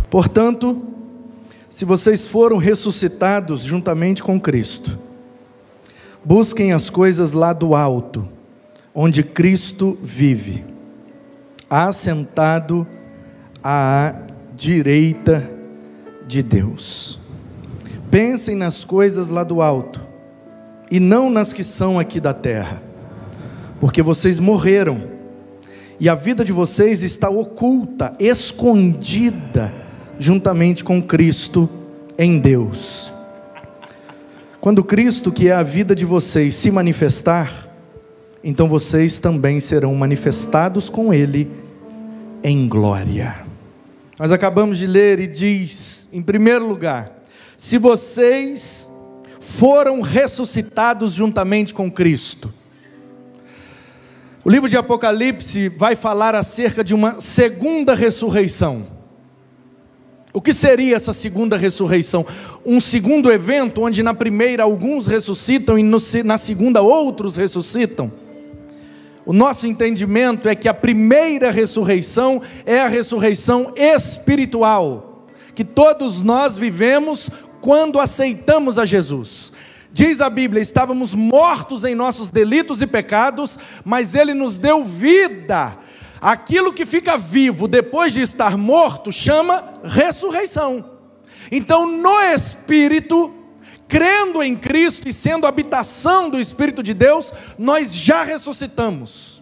Portanto, se vocês foram ressuscitados juntamente com Cristo, busquem as coisas lá do alto, onde Cristo vive, assentado à direita de Deus. Pensem nas coisas lá do alto, e não nas que são aqui da terra, porque vocês morreram, e a vida de vocês está oculta, escondida, juntamente com Cristo em Deus. Quando Cristo, que é a vida de vocês, se manifestar, então vocês também serão manifestados com Ele em glória. Nós acabamos de ler e diz, em primeiro lugar, se vocês foram ressuscitados juntamente com Cristo. O livro de Apocalipse vai falar acerca de uma segunda ressurreição. O que seria essa segunda ressurreição? Um segundo evento, onde na primeira alguns ressuscitam e na segunda outros ressuscitam? O nosso entendimento é que a primeira ressurreição é a ressurreição espiritual, que todos nós vivemos quando aceitamos a Jesus. Diz a Bíblia, estávamos mortos em nossos delitos e pecados, mas Ele nos deu vida. Aquilo que fica vivo depois de estar morto chama ressurreição. Então, no Espírito, crendo em Cristo e sendo habitação do Espírito de Deus, nós já ressuscitamos.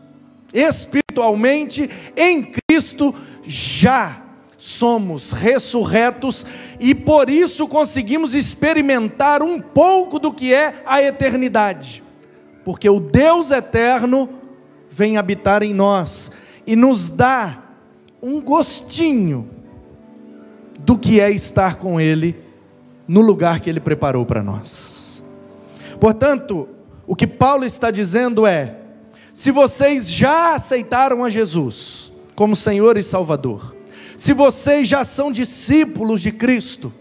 Espiritualmente, em Cristo, já somos ressurretos e por isso conseguimos experimentar um pouco do que é a eternidade. Porque o Deus eterno vem habitar em nós e nos dá um gostinho do que é estar com Ele no lugar que Ele preparou para nós. Portanto, o que Paulo está dizendo é, se vocês já aceitaram a Jesus como Senhor e Salvador, se vocês já são discípulos de Cristo,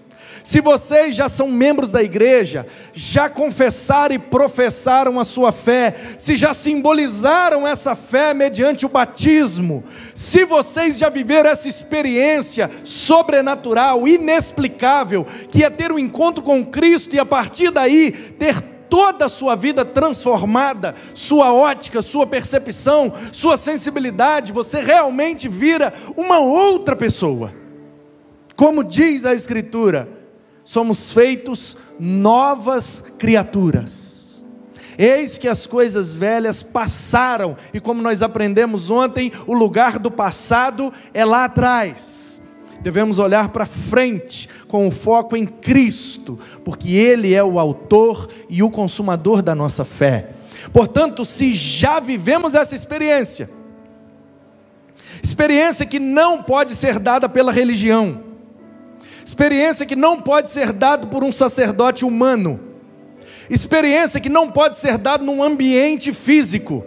se vocês já são membros da igreja, já confessaram e professaram a sua fé, se já simbolizaram essa fé mediante o batismo, se vocês já viveram essa experiência sobrenatural, inexplicável, que é ter um encontro com Cristo e a partir daí ter toda a sua vida transformada, sua ótica, sua percepção, sua sensibilidade, você realmente vira uma outra pessoa. Como diz a Escritura, somos feitos novas criaturas. Eis que as coisas velhas passaram, e como nós aprendemos ontem, o lugar do passado é lá atrás. Devemos olhar para frente, com o foco em Cristo, porque Ele é o autor e o consumador da nossa fé. Portanto, se já vivemos essa experiência que não pode ser dada pela religião, experiência que não pode ser dada por um sacerdote humano, experiência que não pode ser dada num ambiente físico,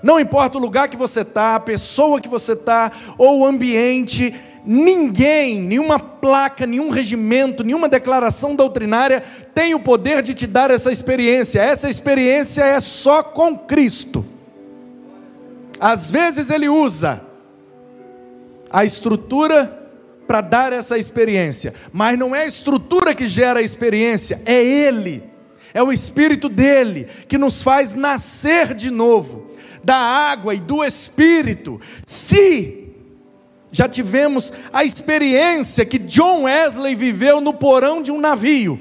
não importa o lugar que você está, a pessoa que você está, ou o ambiente, ninguém, nenhuma placa, nenhum regimento, nenhuma declaração doutrinária tem o poder de te dar essa experiência é só com Cristo. Às vezes Ele usa a estrutura para dar essa experiência, mas não é a estrutura que gera a experiência, é Ele, é o Espírito dEle, que nos faz nascer de novo, da água e do Espírito. Se já tivemos a experiência que John Wesley viveu no porão de um navio.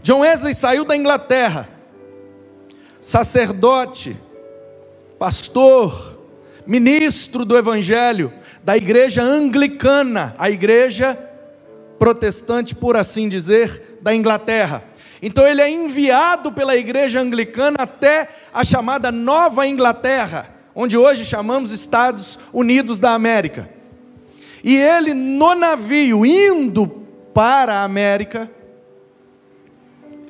John Wesley saiu da Inglaterra, sacerdote, pastor, ministro do Evangelho, da igreja anglicana, a igreja protestante, por assim dizer, da Inglaterra. Então ele é enviado pela igreja anglicana até a chamada Nova Inglaterra, onde hoje chamamos Estados Unidos da América. E ele no navio, indo para a América,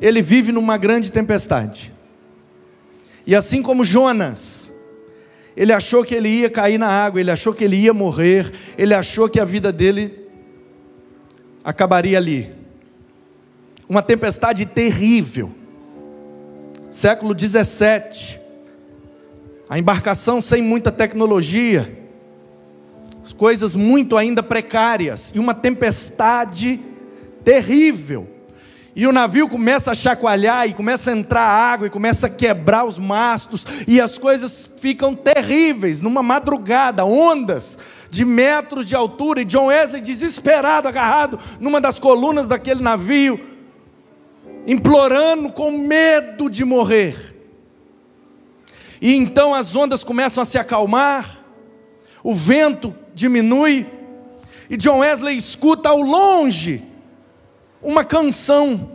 ele vive numa grande tempestade. E assim como Jonas, ele achou que ele ia cair na água, ele achou que ele ia morrer, ele achou que a vida dele acabaria ali. Uma tempestade terrível. Século 17. A embarcação sem muita tecnologia, coisas muito ainda precárias, e uma tempestade terrível, e o navio começa a chacoalhar, e começa a entrar água, e começa a quebrar os mastos, e as coisas ficam terríveis, numa madrugada, ondas de metros de altura, e John Wesley desesperado, agarrado numa das colunas daquele navio, implorando com medo de morrer. E então as ondas começam a se acalmar, o vento diminui, e John Wesley escuta ao longe uma canção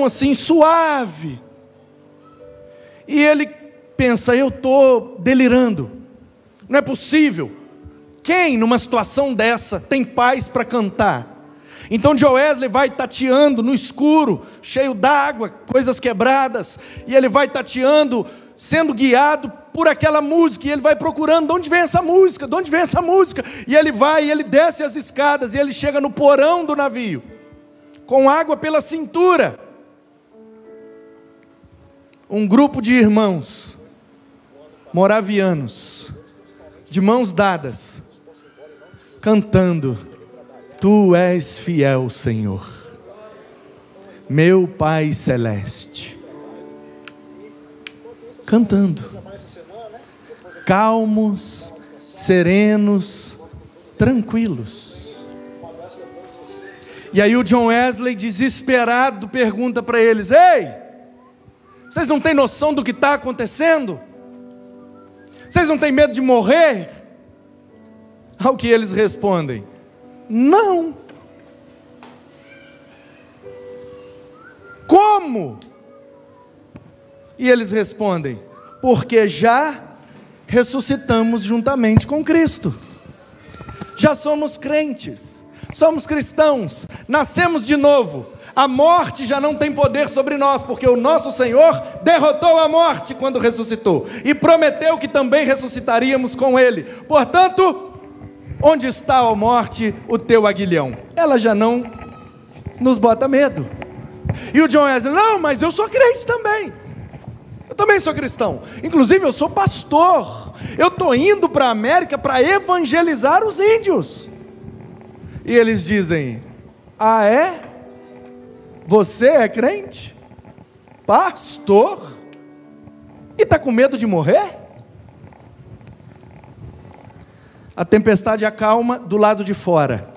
assim suave, e ele pensa: eu estou delirando, não é possível, quem numa situação dessa tem paz para cantar? Então John Wesley vai tateando no escuro, cheio d'água, coisas quebradas, e ele vai tateando, sendo guiado por aquela música, e ele vai procurando: de onde vem essa música? De onde vem essa música? E ele vai, e ele desce as escadas, e ele chega no porão do navio, com água pela cintura. Um grupo de irmãos moravianos, de mãos dadas, cantando: Tu és fiel, Senhor, meu Pai Celeste. Cantando, calmos, serenos, tranquilos. E aí o John Wesley, desesperado, pergunta para eles: ei, vocês não têm noção do que está acontecendo? Vocês não têm medo de morrer? Ao que eles respondem: não. Como? E eles respondem: porque já ressuscitamos juntamente com Cristo. Já somos crentes, somos cristãos, nascemos de novo. A morte já não tem poder sobre nós, porque o nosso Senhor derrotou a morte quando ressuscitou, e prometeu que também ressuscitaríamos com Ele. Portanto, onde está, ó morte, o teu aguilhão? Ela já não nos bota medo. E o John Wesley: não, mas eu sou crente também. Eu também sou cristão. Inclusive eu sou pastor. Eu estou indo para a América para evangelizar os índios. E eles dizem: ah, é? Você é crente? Pastor? E está com medo de morrer? A tempestade acalma do lado de fora,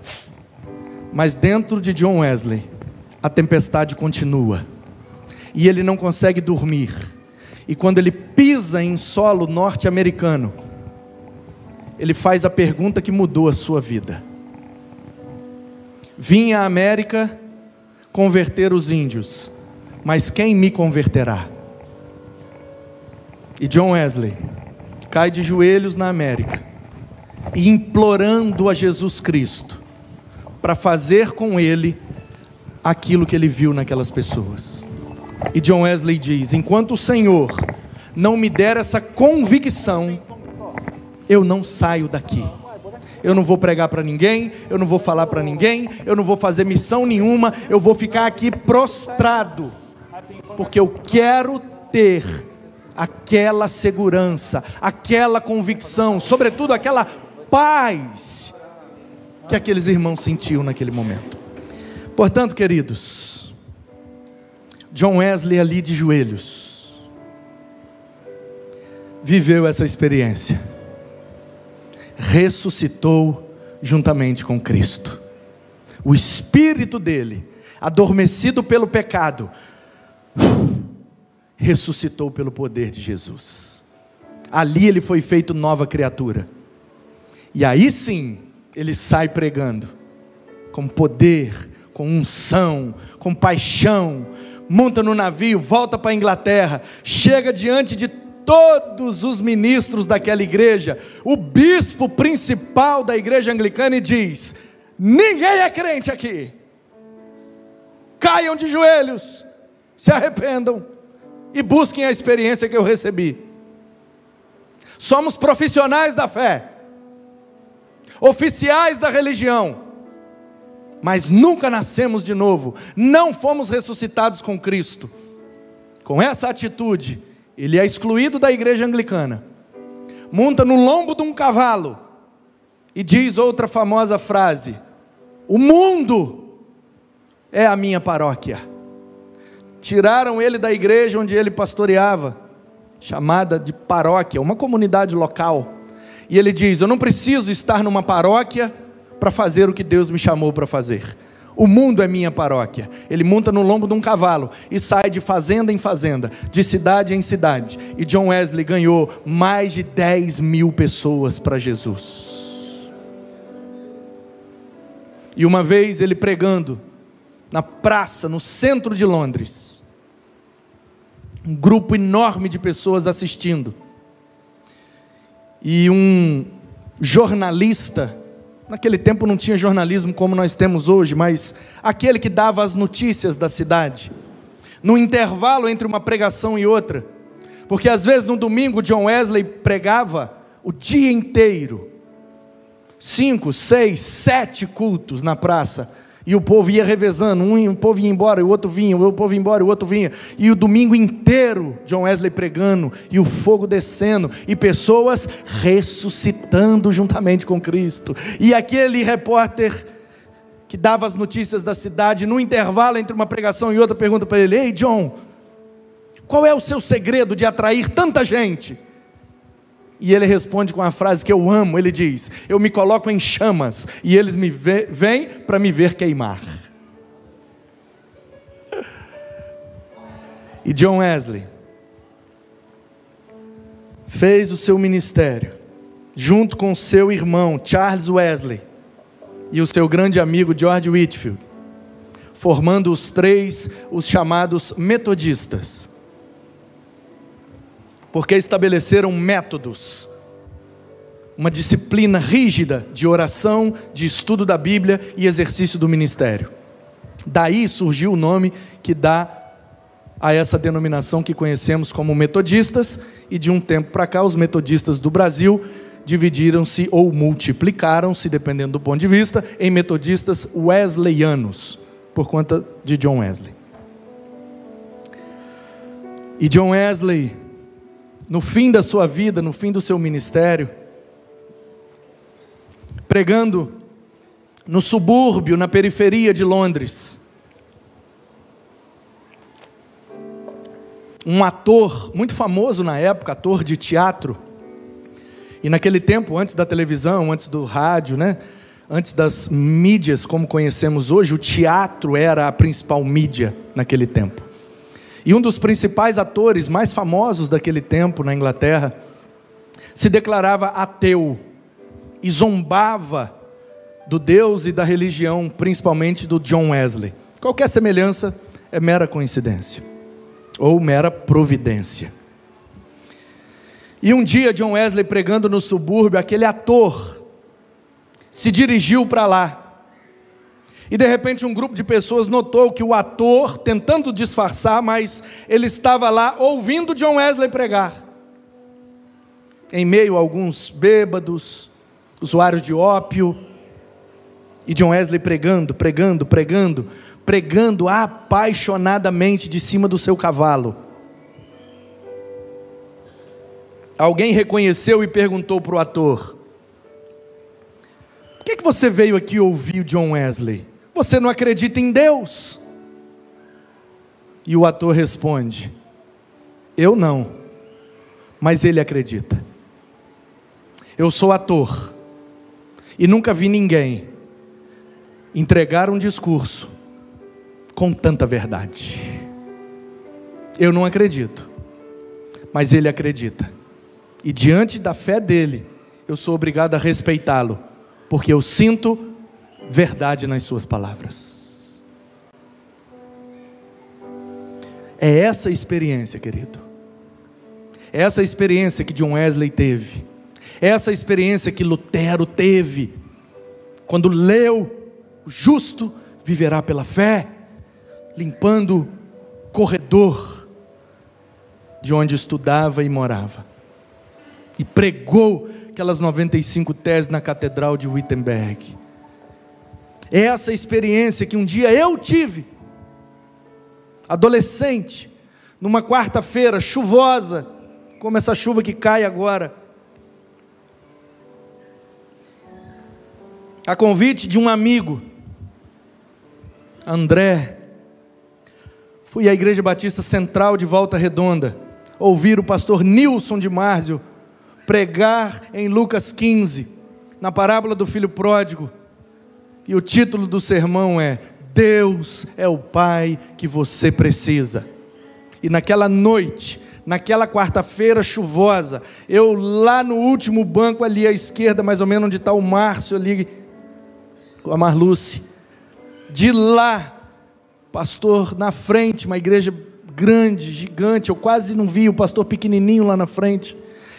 mas dentro de John Wesley a tempestade continua, e ele não consegue dormir. E quando ele pisa em solo norte-americano, ele faz a pergunta que mudou a sua vida: vim à América converter os índios, mas quem me converterá? E John Wesley cai de joelhos na América, e implorando a Jesus Cristo para fazer com ele aquilo que ele viu naquelas pessoas. E John Wesley diz: enquanto o Senhor não me der essa convicção, eu não saio daqui. Eu não vou pregar para ninguém, eu não vou falar para ninguém, eu não vou fazer missão nenhuma, eu vou ficar aqui prostrado, porque eu quero ter aquela segurança, aquela convicção, sobretudo aquela paz que aqueles irmãos sentiam naquele momento. Portanto, queridos, John Wesley ali de joelhos viveu essa experiência, ressuscitou juntamente com Cristo. O espírito dele, adormecido pelo pecado, ressuscitou pelo poder de Jesus. Ali ele foi feito nova criatura, e aí sim ele sai pregando com poder, com unção, com paixão, monta no navio, volta para a Inglaterra, chega diante de todos os ministros daquela igreja, o bispo principal da igreja anglicana, e diz: ninguém é crente aqui, caiam de joelhos, se arrependam e busquem a experiência que eu recebi. Somos profissionais da fé, oficiais da religião, mas nunca nascemos de novo, não fomos ressuscitados com Cristo. Com essa atitude, ele é excluído da igreja anglicana, monta no lombo de um cavalo e diz outra famosa frase: o mundo é a minha paróquia. Tiraram ele da igreja onde ele pastoreava, chamada de paróquia, uma comunidade local. E ele diz: eu não preciso estar numa paróquia para fazer o que Deus me chamou para fazer. O mundo é minha paróquia. Ele monta no lombo de um cavalo e sai de fazenda em fazenda, de cidade em cidade. E John Wesley ganhou mais de 10.000 pessoas para Jesus. E uma vez ele pregando na praça, no centro de Londres, um grupo enorme de pessoas assistindo, e um jornalista, naquele tempo não tinha jornalismo como nós temos hoje, mas aquele que dava as notícias da cidade, no intervalo entre uma pregação e outra, porque às vezes no domingo John Wesley pregava o dia inteiro, 5, 6, 7 cultos na praça, e o povo ia revezando, o povo ia embora, o outro vinha, o povo ia embora, o outro vinha, e o domingo inteiro John Wesley pregando, e o fogo descendo, e pessoas ressuscitando juntamente com Cristo. E aquele repórter que dava as notícias da cidade, no intervalo entre uma pregação e outra, pergunta para ele: ei John, qual é o seu segredo de atrair tanta gente? E ele responde com a frase que eu amo, ele diz: eu me coloco em chamas, e eles vêm para me ver queimar. E John Wesley fez o seu ministério, junto com seu irmão Charles Wesley, e o seu grande amigo George Whitefield, formando os três, os chamados metodistas, porque estabeleceram métodos, uma disciplina rígida de oração, de estudo da Bíblia e exercício do ministério. Daí surgiu o nome que dá a essa denominação que conhecemos como metodistas, e de um tempo para cá os metodistas do Brasil dividiram-se ou multiplicaram-se, dependendo do ponto de vista, em metodistas wesleyanos, por conta de John Wesley. E John Wesley, no fim da sua vida, no fim do seu ministério, pregando no subúrbio, na periferia de Londres, um ator muito famoso na época, ator de teatro, e naquele tempo, antes da televisão, antes do rádio, antes das mídias como conhecemos hoje, o teatro era a principal mídia naquele tempo. E um dos principais atores mais famosos daquele tempo na Inglaterra se declarava ateu e zombava do Deus e da religião, principalmente do John Wesley. Qualquer semelhança é mera coincidência ou mera providência. E um dia John Wesley, pregando no subúrbio, aquele ator se dirigiu para lá. E de repente um grupo de pessoas notou que o ator, tentando disfarçar, mas ele estava lá ouvindo John Wesley pregar. Em meio a alguns bêbados, usuários de ópio, e John Wesley pregando apaixonadamente de cima do seu cavalo. Alguém reconheceu e perguntou para o ator: por que você veio aqui ouvir John Wesley? Você não acredita em Deus? E o ator responde: eu não, mas ele acredita. Eu sou ator e nunca vi ninguém entregar um discurso com tanta verdade. Eu não acredito, mas ele acredita. E diante da fé dele, eu sou obrigado a respeitá-lo, porque eu sinto verdade nas suas palavras. É essa experiência, querido. É essa experiência que John Wesley teve. É essa experiência que Lutero teve, quando leu: o justo viverá pela fé, limpando o corredor de onde estudava e morava. E pregou aquelas 95 teses na Catedral de Wittenberg. É essa experiência que um dia eu tive, adolescente, numa quarta-feira chuvosa, como essa chuva que cai agora, a convite de um amigo, André, fui à Igreja Batista Central de Volta Redonda, ouvir o pastor Nilson de Márzio pregar em Lucas 15, na parábola do filho pródigo, e o título do sermão é: Deus é o Pai que você precisa. E naquela noite, naquela quarta-feira chuvosa, eu lá no último banco ali à esquerda, mais ou menos onde está o Márcio ali, com a Marluce, de lá, pastor na frente, uma igreja grande, gigante, eu quase não vi o pastor pequenininho lá na frente,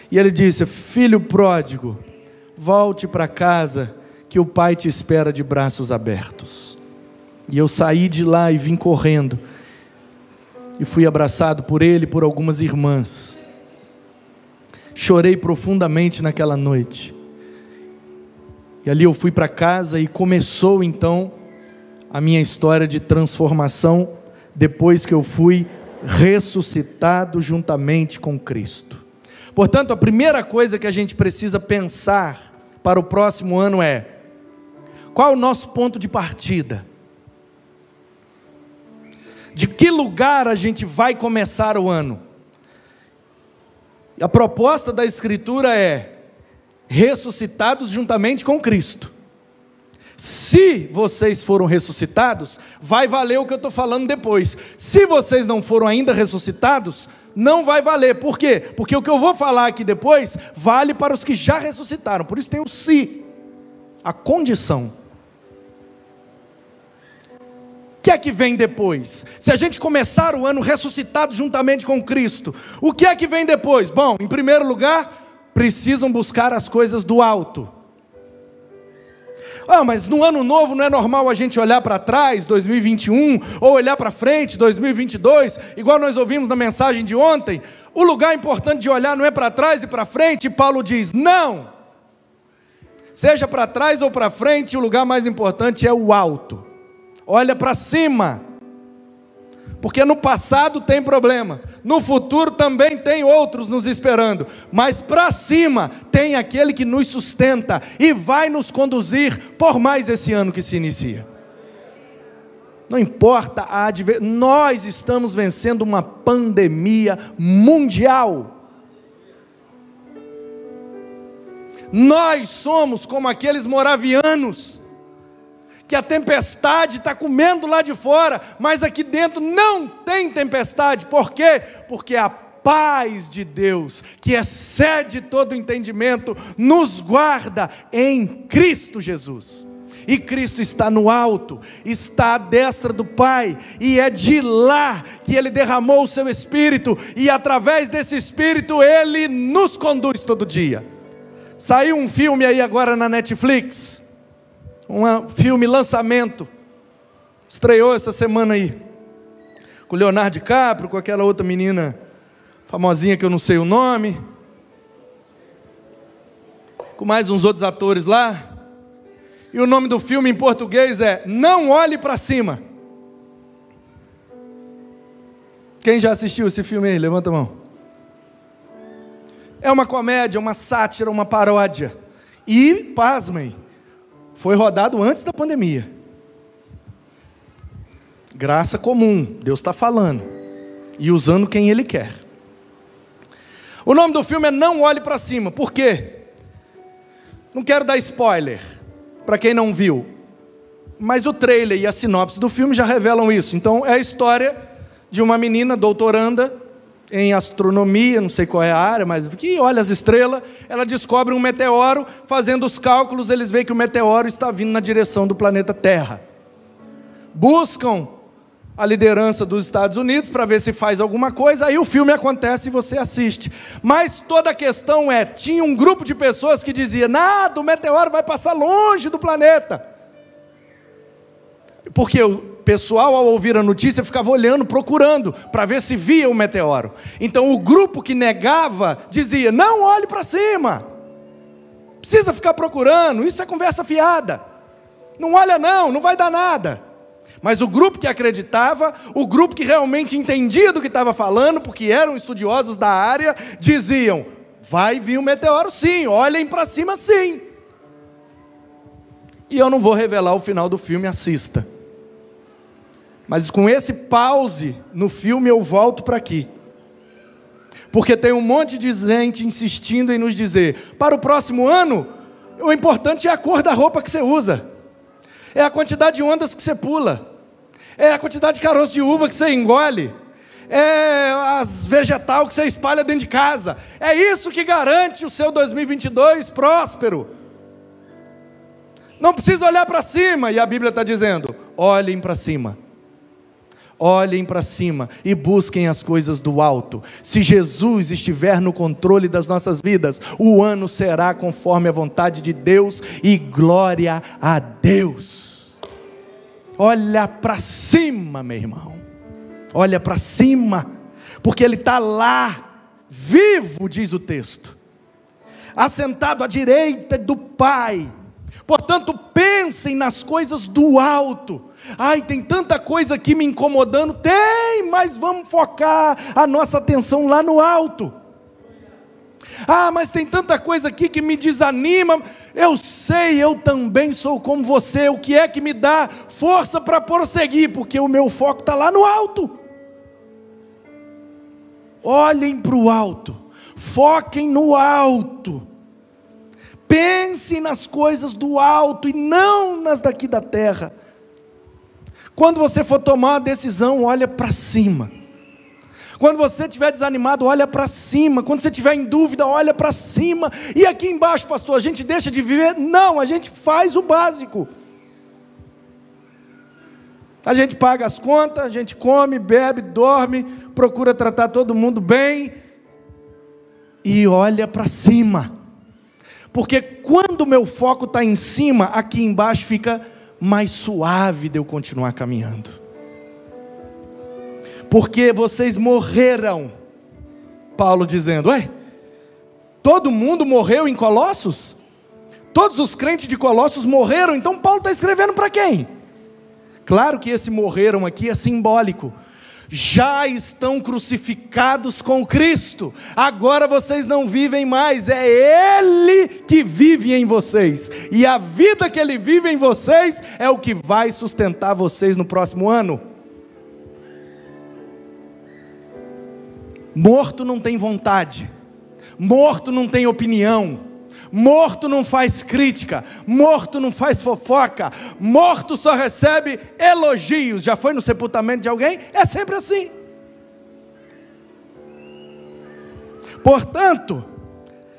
e ele disse: filho pródigo, volte para casa, que o pai te espera de braços abertos. E eu saí de lá e vim correndo, e fui abraçado por ele e por algumas irmãs. Chorei profundamente naquela noite, e ali eu fui para casa, e começou então a minha história de transformação, depois que eu fui ressuscitado juntamente com Cristo. Portanto, a primeira coisa que a gente precisa pensar para o próximo ano é: qual é o nosso ponto de partida? De que lugar a gente vai começar o ano? A proposta da Escritura é: ressuscitados juntamente com Cristo. Se vocês foram ressuscitados, vai valer o que eu estou falando depois. Se vocês não foram ainda ressuscitados, não vai valer. Por quê? Porque o que eu vou falar aqui depois vale para os que já ressuscitaram. Por isso tem o se, a condição. O que é que vem depois? Se a gente começar o ano ressuscitado juntamente com Cristo, o que é que vem depois? Bom, em primeiro lugar, precisam buscar as coisas do alto. Mas no ano novo não é normal a gente olhar para trás, 2021, ou olhar para frente, 2022, igual nós ouvimos na mensagem de ontem? O lugar importante de olhar não é para trás e para frente, e Paulo diz: não! Seja para trás ou para frente, o lugar mais importante é o alto. Olha para cima, porque no passado tem problema, no futuro também tem outros nos esperando, mas para cima tem aquele que nos sustenta e vai nos conduzir por mais esse ano que se inicia. Não importa a adversidade, nós estamos vencendo uma pandemia mundial. Nós somos como aqueles moravianos, que a tempestade está comendo lá de fora, mas aqui dentro não tem tempestade. Por quê? Porque a paz de Deus, que excede todo entendimento, nos guarda em Cristo Jesus. E Cristo está no alto, está à destra do Pai, e é de lá que Ele derramou o seu Espírito, e através desse Espírito Ele nos conduz todo dia. Saiu um filme aí agora na Netflix, um filme lançamento, estreou essa semana aí, com o Leonardo DiCaprio, com aquela outra menina famosinha que eu não sei o nome, com mais uns outros atores lá, e o nome do filme em português é Não Olhe para Cima. Quem já assistiu esse filme aí? Levanta a mão. É uma comédia, uma sátira, uma paródia, e, pasmem, foi rodado antes da pandemia. Graça comum, Deus está falando, e usando quem Ele quer. O nome do filme é Não Olhe para Cima. Por quê? Não quero dar spoiler para quem não viu, mas o trailer e a sinopse do filme já revelam isso. Então é a história de uma menina doutoranda em astronomia, não sei qual é a área, mas que olha as estrelas. Ela descobre um meteoro, fazendo os cálculos, eles veem que o meteoro está vindo na direção do planeta Terra. Buscam a liderança dos Estados Unidos para ver se faz alguma coisa, aí o filme acontece e você assiste. Mas toda a questão é, tinha um grupo de pessoas que dizia: nada, o meteoro vai passar longe do planeta. Porque o pessoal, ao ouvir a notícia, ficava olhando, procurando, para ver se via o meteoro. Então o grupo que negava, dizia: não olhe para cima, precisa ficar procurando, isso é conversa fiada, não olha não, não vai dar nada. Mas o grupo que acreditava, o grupo que realmente entendia do que estava falando, porque eram estudiosos da área, diziam: vai vir um meteoro sim, olhem para cima sim. E eu não vou revelar o final do filme, assista. Mas com esse pause no filme eu volto para aqui. Porque tem um monte de gente insistindo em nos dizer, para o próximo ano, o importante é a cor da roupa que você usa. É a quantidade de ondas que você pula. É a quantidade de caroço de uva que você engole. É as vegetal que você espalha dentro de casa. É isso que garante o seu 2022 próspero. Não precisa olhar para cima. E a Bíblia está dizendo, olhem para cima. Olhem para cima e busquem as coisas do alto. Se Jesus estiver no controle das nossas vidas, o ano será conforme a vontade de Deus e glória a Deus. Olha para cima, meu irmão. Olha para cima, porque Ele está lá, vivo, diz o texto, assentado à direita do Pai. Portanto, pensem nas coisas do alto. Ai, tem tanta coisa aqui me incomodando. Tem, mas vamos focar a nossa atenção lá no alto. Ah, mas tem tanta coisa aqui que me desanima. Eu sei, eu também sou como você. O que é que me dá força para prosseguir? Porque o meu foco está lá no alto. Olhem para o alto, foquem no alto. Pense nas coisas do alto e não nas daqui da terra. Quando você for tomar uma decisão, olha para cima. Quando você estiver desanimado, olha para cima. Quando você estiver em dúvida, olha para cima. E aqui embaixo, pastor, a gente deixa de viver? Não, a gente faz o básico. A gente paga as contas, a gente come, bebe, dorme, procura tratar todo mundo bem. E olha para cima. Porque quando o meu foco está em cima, aqui embaixo fica mais suave de eu continuar caminhando. Porque vocês morreram. Paulo dizendo, ué, todo mundo morreu em Colossos? Todos os crentes de Colossos morreram, então Paulo está escrevendo para quem? Claro que esse morreram aqui é simbólico. Já estão crucificados com Cristo, agora vocês não vivem mais, é Ele que vive em vocês, e a vida que Ele vive em vocês, é o que vai sustentar vocês no próximo ano. Morto não tem vontade, morto não tem opinião, morto não faz crítica, morto não faz fofoca, morto só recebe elogios. Já foi no sepultamento de alguém? É sempre assim. Portanto,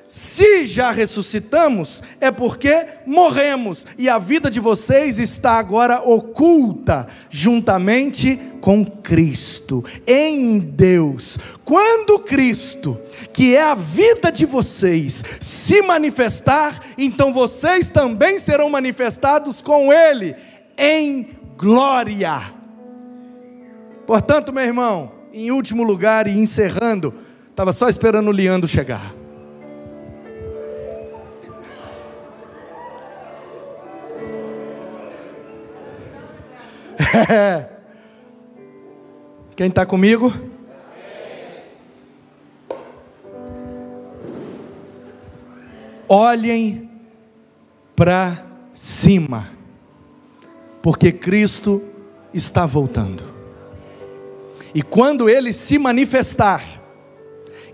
se já ressuscitamos, é porque morremos, e a vida de vocês está agora oculta, juntamente com Cristo, em Deus. Quando Cristo, que é a vida de vocês, se manifestar, então vocês também serão manifestados com Ele, em glória. Portanto, meu irmão, em último lugar e encerrando, estava só esperando o Leandro chegar. Quem está comigo? Olhem para cima, porque Cristo está voltando. E quando Ele se manifestar,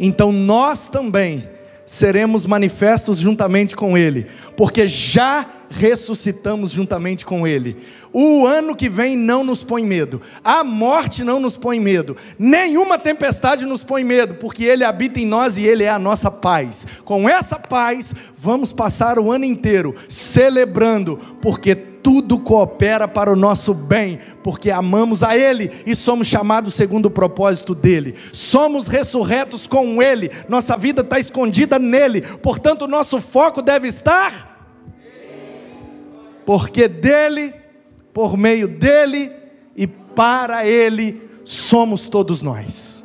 então nós também seremos manifestos juntamente com Ele, porque já ressuscitamos juntamente com Ele. O ano que vem não nos põe medo, a morte não nos põe medo, nenhuma tempestade nos põe medo, porque Ele habita em nós e Ele é a nossa paz. Com essa paz, vamos passar o ano inteiro celebrando, porque tudo coopera para o nosso bem, porque amamos a Ele e somos chamados segundo o propósito dEle. Somos ressurretos com Ele, nossa vida está escondida nele, portanto o nosso foco deve estar, porque dEle, por meio dEle e para Ele somos todos nós.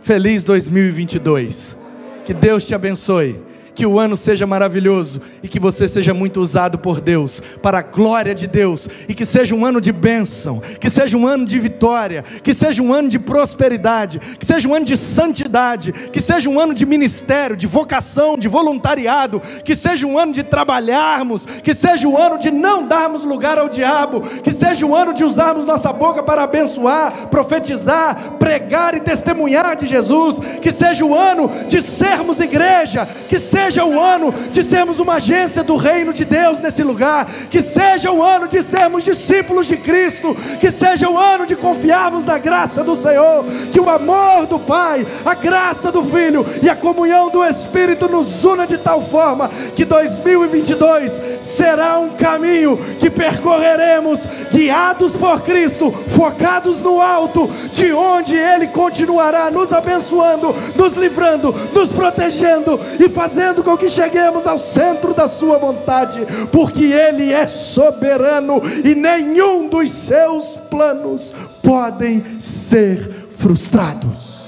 Feliz 2022, que Deus te abençoe, Que o ano seja maravilhoso e que você seja muito usado por Deus, para a glória de Deus, e que seja um ano de bênção, que seja um ano de vitória, que seja um ano de prosperidade, que seja um ano de santidade, que seja um ano de ministério, de vocação, de voluntariado, que seja um ano de trabalharmos, que seja um ano de não darmos lugar ao diabo, que seja um ano de usarmos nossa boca para abençoar, profetizar, pregar e testemunhar de Jesus, que seja o ano de sermos igreja, que seja o ano de sermos uma agência do reino de Deus nesse lugar, que seja o ano de sermos discípulos de Cristo, que seja o ano de confiarmos na graça do Senhor, que o amor do Pai, a graça do Filho e a comunhão do Espírito nos una de tal forma que 2022 será um caminho que percorreremos guiados por Cristo, focados no alto, de onde Ele continuará nos abençoando, nos livrando, nos protegendo e fazendo com que cheguemos ao centro da sua vontade, porque Ele é soberano e nenhum dos seus planos podem ser frustrados.